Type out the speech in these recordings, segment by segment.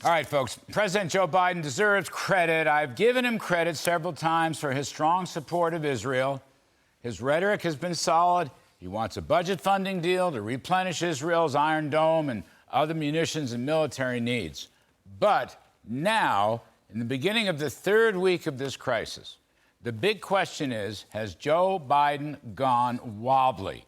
All right, folks. President Joe Biden deserves credit. I've given him credit several times for his strong support of Israel. His rhetoric has been solid. He wants a budget funding deal to replenish Israel's Iron Dome and other munitions and military needs. But now, in the beginning of the third week of this crisis, the big question is, has Joe Biden gone wobbly?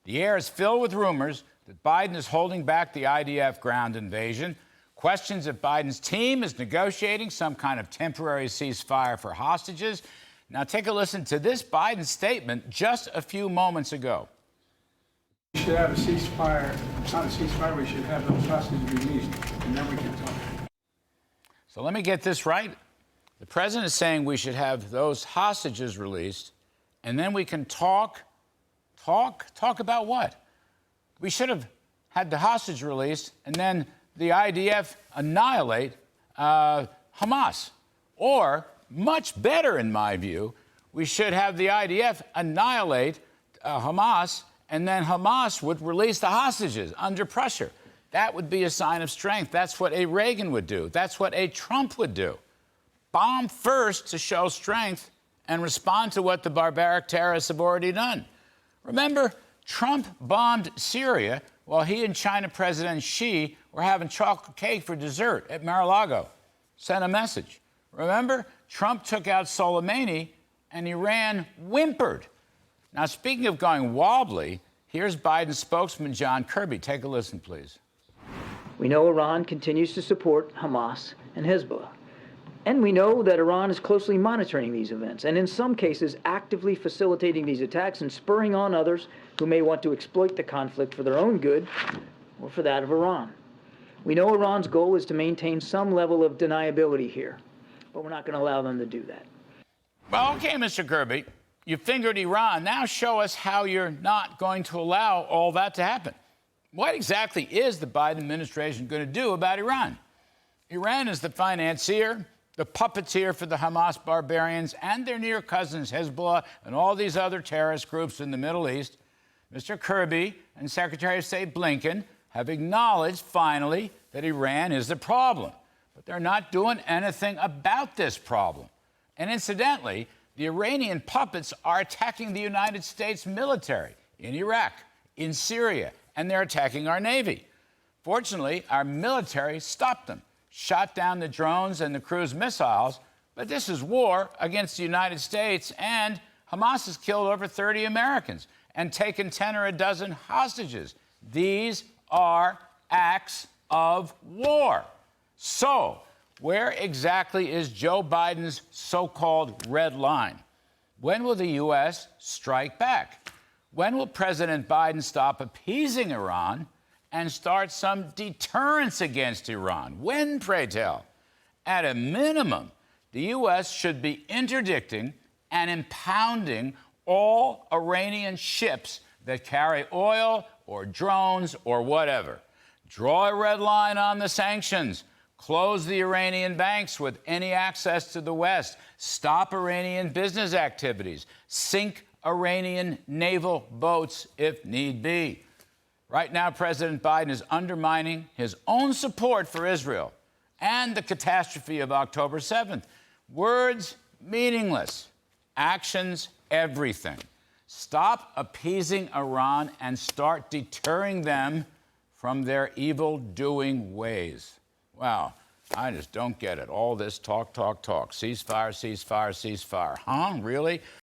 The air is filled with rumors that Biden is holding back the IDF ground invasion. Questions if Biden's team is negotiating some kind of temporary ceasefire for hostages. Now take a listen to this Biden statement just a few moments ago. We should have a ceasefire, not a ceasefire, we should have those hostages released, and then we can talk. So let me get this right. The president is saying we should have those hostages released, and then we can talk about what? We should have had the hostage released, and then the IDF annihilate Hamas. Or, much better in my view, we should have the IDF annihilate Hamas, and then Hamas would release the hostages under pressure. That would be a sign of strength. That's what a Reagan would do. That's what a Trump would do. Bomb first to show strength and respond to what the barbaric terrorists have already done. Remember, Trump bombed Syria while he and China President Xi were having chocolate cake for dessert at Mar-a-Lago. Sent a message. Remember, Trump took out Soleimani and Iran whimpered. Now, speaking of going wobbly, here's Biden spokesman John Kirby. Take a listen, please. We know Iran continues to support Hamas and Hezbollah. And we know that Iran is closely monitoring these events and in some cases actively facilitating these attacks and spurring on others who may want to exploit the conflict for their own good or for that of Iran. We know Iran's goal is to maintain some level of deniability here, but we're not going to allow them to do that. Well, okay, Mr. Kirby, you fingered Iran. Now show us how you're not going to allow all that to happen. What exactly is the Biden administration going to do about Iran? Iran is the financier, the puppeteer for the Hamas barbarians and their near cousins Hezbollah and all these other terrorist groups in the Middle East. Mr. Kirby and Secretary of State Blinken have acknowledged finally that Iran is the problem, but they're not doing anything about this problem. And incidentally, the Iranian puppets are attacking the United States military in Iraq, in Syria, and they're attacking our Navy. Fortunately, our military stopped them, shot down the drones and the cruise missiles, but this is war against the United States, and Hamas has killed over 30 Americans and taken 10 or a dozen hostages. These are acts of war. So, where exactly is Joe Biden's so-called red line? When will the U.S. strike back? When will President Biden stop appeasing Iran and start some deterrence against Iran? When, pray tell? At a minimum, the U.S. should be interdicting and impounding all Iranian ships that carry oil or drones or whatever. Draw a red line on the sanctions. Close the Iranian banks with any access to the West. Stop Iranian business activities. Sink Iranian naval boats if need be. Right now, President Biden is undermining his own support for Israel and the catastrophe of October 7th. Words, meaningless. Actions, everything. Stop appeasing Iran and start deterring them from their evil-doing ways. Wow, I just don't get it. All this talk. Ceasefire, ceasefire, ceasefire. Huh? Really?